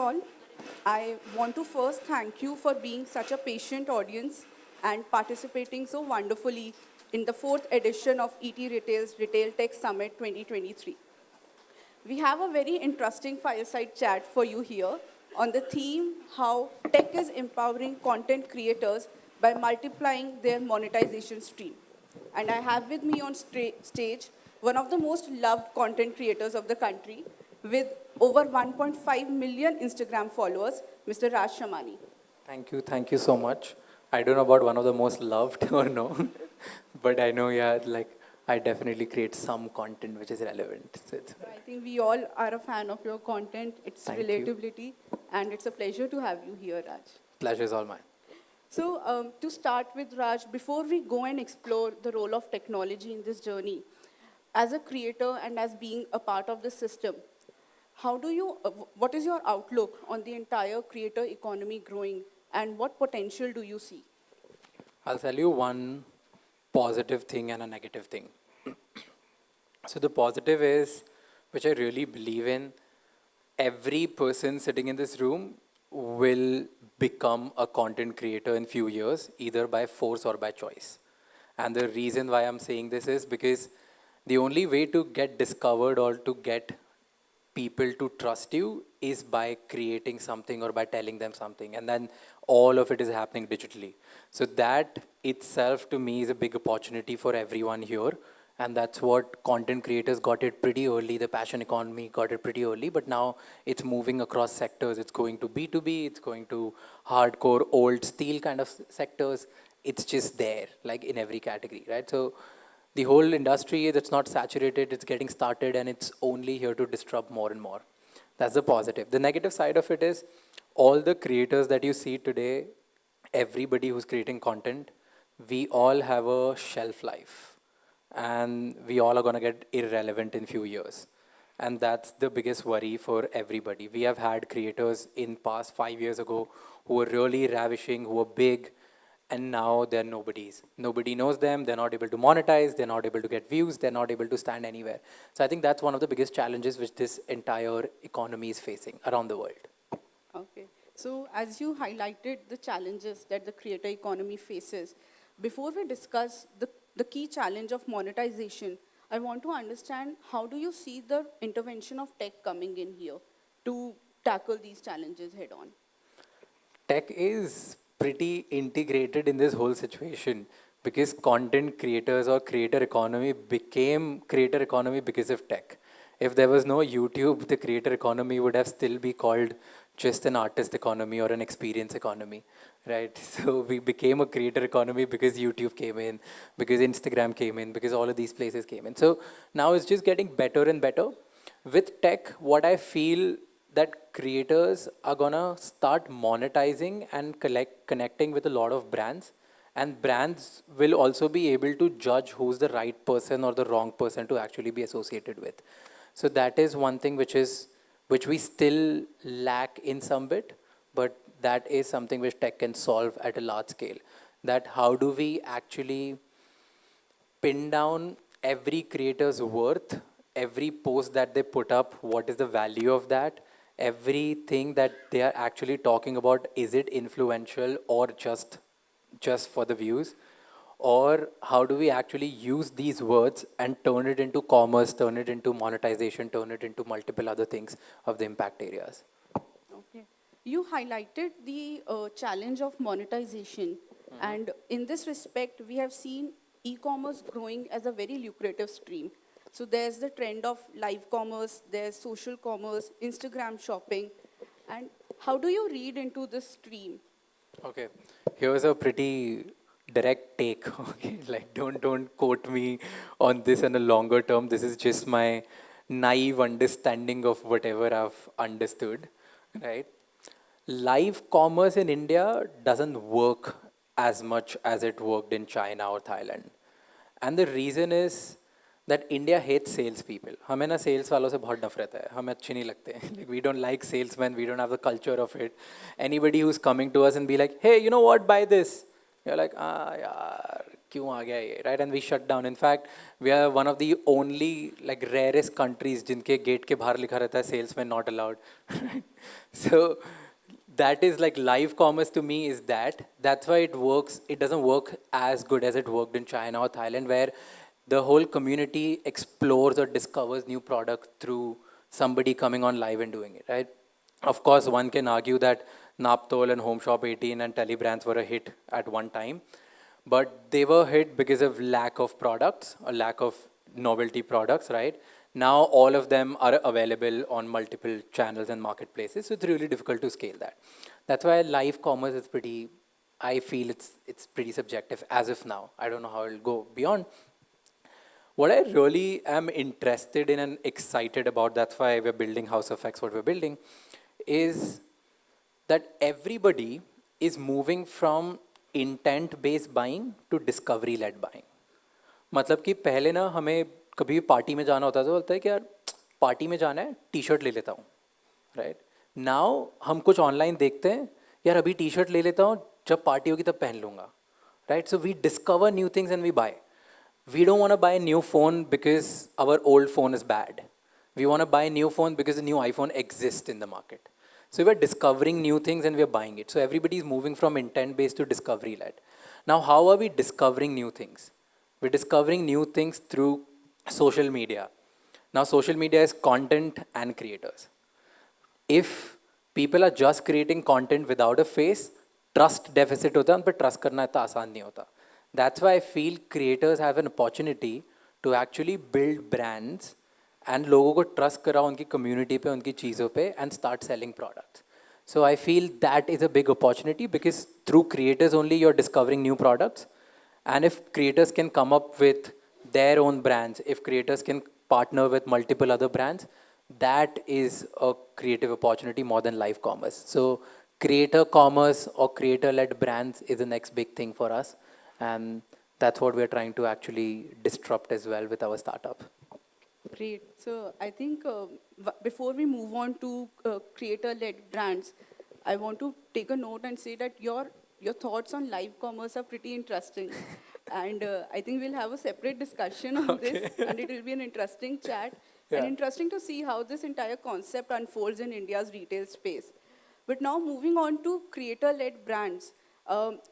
all. I want to first thank you for being such a patient audience and participating so wonderfully in the fourth edition of ETRetail's Retail Tech Summit 2023. We have a very interesting fireside chat for you here on the theme how tech is empowering content creators by multiplying their monetization stream. And I have with me on stage one of the most loved content creators of the country with over 1.5 million Instagram followers, Mr. Raj Shamani. Thank you so much. I don't know about one of the most loved or no, but I know, yeah, like I definitely create some content which is relevant. So I think we all are a fan of your content, its thank you. relatability, and it's a pleasure to have you here, Raj. Pleasure is all mine. So to start with, Raj, before we go and explore the role of technology in this journey, as a creator and as being a part of the system, what is your outlook on the entire creator economy growing and what potential do you see? I'll tell you one positive thing and a negative thing. So the positive is, which I really believe in, every person sitting in this room will become a content creator in few years, either by force or by choice. And the reason why I'm saying this is because the only way to get discovered or to get people to trust you is by creating something or by telling them something. And then all of it is happening digitally. So that itself to me is a big opportunity for everyone here. And that's what content creators got it pretty early. The passion economy got it pretty early, but now it's moving across sectors. It's going to B2B, it's going to hardcore old steel kind of sectors. It's just there, like in every category, right? So the whole industry that's not saturated, it's getting started and it's only here to disrupt more and more. That's the positive. The negative side of it is all the creators that you see today, everybody who's creating content, we all have a shelf life and we all are going to get irrelevant in few years. And that's the biggest worry for everybody. We have had creators in past 5 years ago who were really ravishing, who were big, and now they're nobodies. Nobody knows them, they're not able to monetize, they're not able to get views, they're not able to stand anywhere. So I think that's one of the biggest challenges which this entire economy is facing around the world. Okay. So as you highlighted the challenges that the creator economy faces, before we discuss the key challenge of monetization, I want to understand how do you see the intervention of tech coming in here to tackle these challenges head on? Tech is pretty integrated in this whole situation because content creators or creator economy became creator economy because of tech. If there was no YouTube, the creator economy would have still be called just an artist economy or an experience economy, right? So we became a creator economy because YouTube came in, because Instagram came in, because all of these places came in. So now it's just getting better and better. With tech, what I feel that creators are gonna start monetizing and connecting with a lot of brands, and brands will also be able to judge who's the right person or the wrong person to actually be associated with. So that is one thing which we still lack in some bit, but that is something which tech can solve at a large scale. That how do we actually pin down every creator's worth, every post that they put up, what is the value of that, everything that they are actually talking about, is it influential or just for the views? Or how do we actually use these words and turn it into commerce, turn it into monetization, turn it into multiple other things of the impact areas? Okay. You highlighted the challenge of monetization. And in this respect, we have seen e-commerce growing as a very lucrative stream. So there's the trend of live commerce, there's social commerce, Instagram shopping. And how do you read into this stream? Okay, here's a pretty direct take. Okay, like don't quote me on this in a longer term. This is just my naive understanding of whatever I've understood, right? Live commerce in India doesn't work as much as it worked in China or Thailand. And the reason is that India hates salespeople. हमें ना sales वालों से बहुत नफरत है. हमें अच्छे नहीं लगते. Like we don't like salesmen. We don't have the culture of it. Anybody who's coming to us and be like, hey, you know what? Buy this. You're like, yaar, क्यों आ गया ये, right? And we shut down. In fact, we are one of the only like rarest countries जिनके gate के बाहर लिखा रहता है salesman not allowed. So that is like live commerce to me is that. That's why it works. It doesn't work as good as it worked in China or Thailand, where the whole community explores or discovers new products through somebody coming on live and doing it, right? Of course, one can argue that Naptol and Home Shop 18 and Telebrands were a hit at one time, but they were hit because of lack of products or lack of novelty products, right? Now all of them are available on multiple channels and marketplaces, so it's really difficult to scale that. That's why live commerce is pretty, I feel it's pretty subjective as of now. I don't know how it'll go beyond. What I really am interested in and excited about, that's why we're building House of X, what we're building, is that everybody is moving from intent-based buying to discovery-led buying. मतलब कि पहले ना हमें कभी party में जाना होता था तो बोलता है कि यार पार्टी में जाना है टी शर्ट ले लेता हूँ, राइट? नाउ हम कुछ ऑनलाइन देखते हैं, यार अभी टी शर्ट ले लेता हूँ, जब पार्टी होगी तब पहन लूँगा, right? So we discover new things and we buy. We don't want to buy a new phone because our old phone is bad. We want to buy a new phone because the new iPhone exists in the market. So we're discovering new things and we're buying it. So everybody is moving from intent-based to discovery-led. Now, how are we discovering new things? We're discovering new things through social media. Now, social media is content and creators. If people are just creating content without a face, trust deficit होता है, उन पर trust करना इतना आसान नहीं होता. That's why I feel creators have an opportunity to actually build brands and लोगों को trust कराओ उनकी community पे, उनकी चीज़ों पे and start selling products. So I feel that is a big opportunity because through creators only you're discovering new products. And if creators can come up with their own brands, if creators can partner with multiple other brands, that is a creative opportunity more than live commerce. So creator commerce or creator-led brands is the next big thing for us. And that's what we're trying to actually disrupt as well with our startup. Great. So I think before we move on to creator-led brands, I want to take a note and say that your thoughts on live commerce are pretty interesting. And I think we'll have a separate discussion on this, and it will be an interesting chat. Yeah. And interesting to see how this entire concept unfolds in India's retail space. But now moving on to creator-led brands.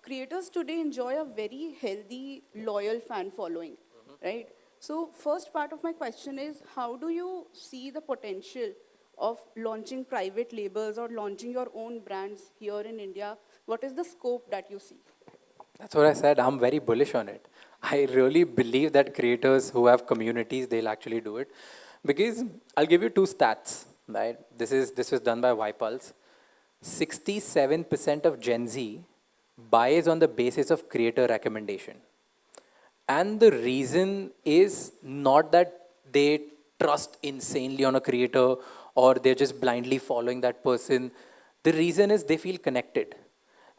Creators today enjoy a very healthy, loyal fan following, right? So first part of my question is, how do you see the potential of launching private labels or launching your own brands here in India? What is the scope that you see? That's what I said. I'm very bullish on it. I really believe that creators who have communities, they'll actually do it. Because I'll give you two stats, right? This was done by YPulse. 67% of Gen Z buys on the basis of creator recommendation. And the reason is not that they trust insanely on a creator or they're just blindly following that person. The reason is they feel connected.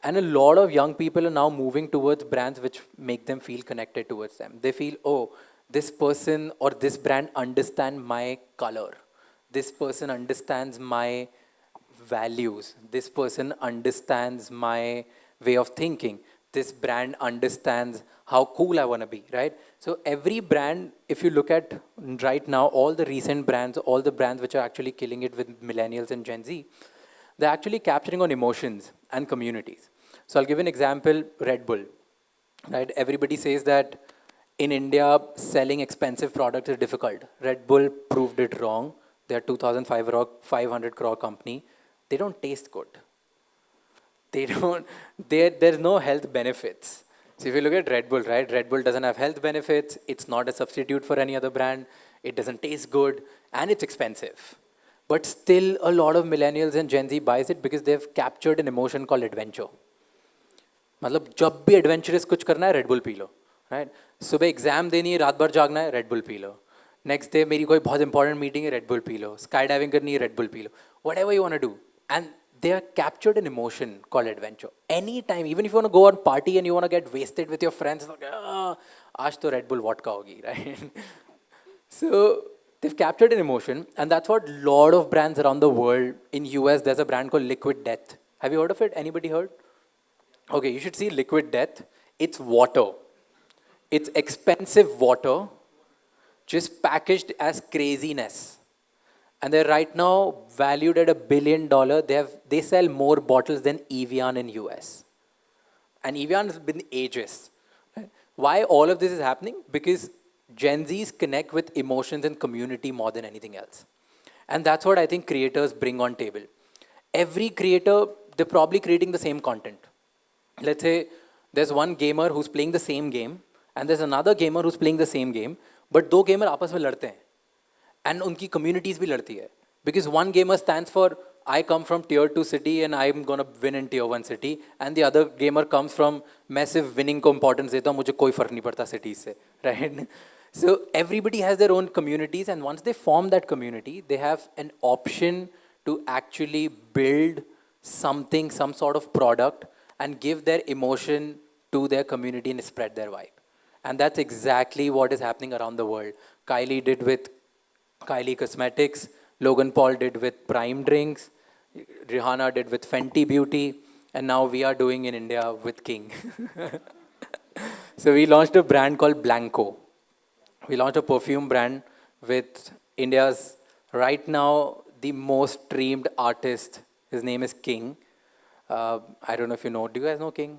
And a lot of young people are now moving towards brands which make them feel connected towards them. They feel, oh, this person or this brand understands my color. This person understands my values. This person understands my way of thinking. This brand understands how cool I want to be, right? So every brand, if you look at right now, all the recent brands, all the brands which are actually killing it with millennials and Gen Z, they're actually capturing on emotions and communities. So I'll give an example, Red Bull, right? Everybody says that in India, selling expensive products is difficult. Red Bull proved it wrong. They're 2,500 crore company. They don't taste good. There's no health benefits. So if you look at Red Bull, right? Red Bull doesn't have health benefits. It's not a substitute for any other brand. It doesn't taste good and it's expensive. But still a lot of millennials and Gen Z buys it because they've captured an emotion called adventure. मतलब जब भी adventurous कुछ करना है Red Bull P low, right? सुबह exam देनी है, रात भर जागना है, Red Bull P low. Next day मेरी कोई बहुत important meeting है, Red Bull P low. Skydiving करनी है, Red Bull P low. Whatever you want to do. And they are captured an emotion called adventure. Anytime, even if you want to go on party and you want to get wasted with your friends, like, आज तो Red Bull vodka होगी, right? So they've captured an emotion, and that's what a lot of brands around the world. In US, there's a brand called Liquid Death. Have you heard of it? Anybody heard? Okay, you should see Liquid Death. It's water. It's expensive water, just packaged as craziness. And they're right now valued at $1 billion. They sell more bottles than Evian in US. And Evian has been ages. Why all of this is happening? Because Gen Zs connect with emotions and community more than anything else. And that's what I think creators bring on table. Every creator, they're probably creating the same content. Let's say there's one gamer who's playing the same game, and there's another gamer who's playing the same game, but दो gamer आपस में लड़ते हैं. And उनकी communities भी लड़ती है. Because one gamer stands for, I come from tier 2 city and I'm going to win in tier 1 city. And the other gamer comes from massive winning को importance देता हूँ, मुझे कोई फर्क नहीं पड़ता cities से. Right? So everybody has their own communities, and once they form that community, they have an option to actually build something, some sort of product, and give their emotion to their community and spread their vibe. And that's exactly what is happening around the world. Kylie did with Kylie Cosmetics, Logan Paul did with Prime Drinks, Rihanna did with Fenty Beauty, and now we are doing in India with King. So we launched a brand called Blanco. We launched a perfume brand with India's, right now, the most streamed artist. His name is King. I don't know if you know. Do you guys know King?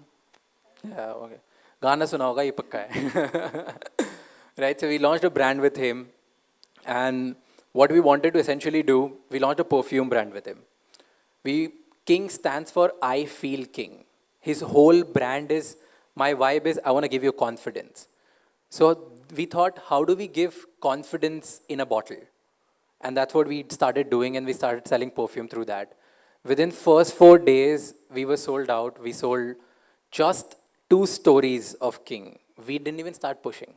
Yeah, okay. गाना सुना होगा ये पक्का है. Right, so we launched a brand with him, and what we wanted to essentially do, we launched a perfume brand with him. King stands for I Feel King. His whole brand is, my vibe is, I want to give you confidence. So we thought, how do we give confidence in a bottle? And that's what we started doing, and we started selling perfume through that. Within first 4 days, we were sold out. We sold just 2 stories of King. We didn't even start pushing.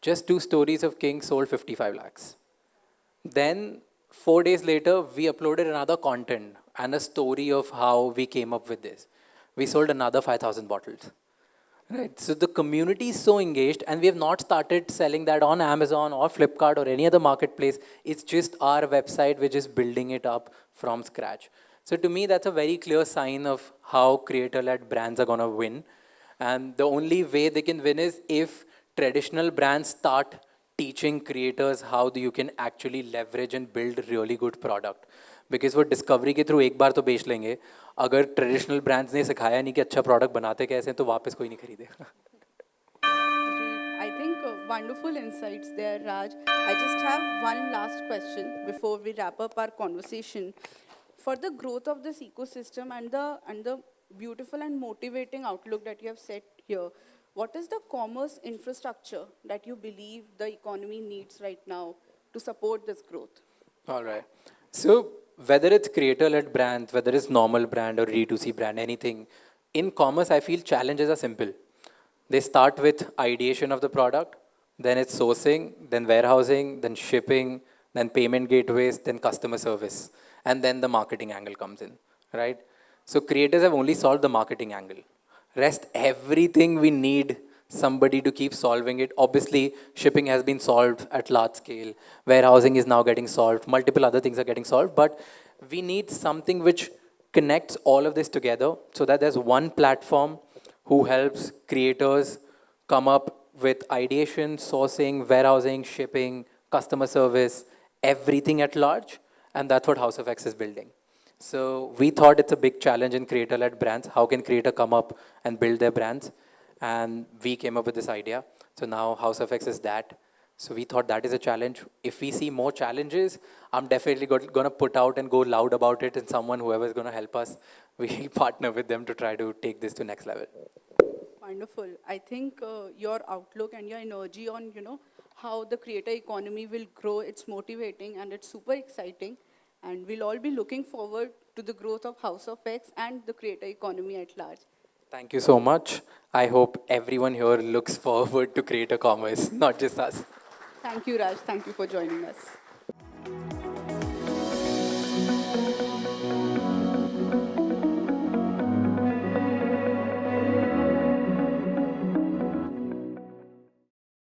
Just 2 stories of King sold 55 lakhs. Then 4 days later, we uploaded another content and a story of how we came up with this. We sold another 5,000 bottles. Right. So the community is so engaged, and we have not started selling that on Amazon or Flipkart or any other marketplace. It's just our website, which is building it up from scratch. So to me, that's a very clear sign of how creator-led brands are going to win. And the only way they can win is if traditional brands start teaching creators how you can actually leverage and build really good product. Because वो discovery के through एक बार तो बेच लेंगे, अगर traditional brands ने सिखाया नहीं कि अच्छा product बनाते कैसे हैं तो वापस कोई नहीं खरीदेगा. Great. I think wonderful insights there, Raj. I just have one last question before we wrap up our conversation. For the growth of this ecosystem and the beautiful and motivating outlook that you have set here, what is the commerce infrastructure that you believe the economy needs right now to support this growth? All right. So whether it's creator-led brands, whether it's normal brand or D2C brand, anything, in commerce, I feel challenges are simple. They start with ideation of the product, then it's sourcing, then warehousing, then shipping, then payment gateways, then customer service, and then the marketing angle comes in, right? So creators have only solved the marketing angle. Rest everything we need somebody to keep solving it. Obviously, shipping has been solved at large scale. Warehousing is now getting solved. Multiple other things are getting solved. But we need something which connects all of this together so that there's one platform who helps creators come up with ideation, sourcing, warehousing, shipping, customer service, everything at large. And that's what House of X is building. So we thought it's a big challenge in creator-led brands. How can creator come up and build their brands? And we came up with this idea. So now House of X is that. So we thought that is a challenge. If we see more challenges, I'm definitely going to put out and go loud about it, and whoever is going to help us, we'll partner with them to try to take this to next level. Wonderful. I think your outlook and your energy on, how the creator economy will grow, it's motivating and it's super exciting. And we'll all be looking forward to the growth of House of X and the creator economy at large. Thank you so much. I hope everyone here looks forward to creator commerce, not just us. Thank you, Raj. Thank you for joining us.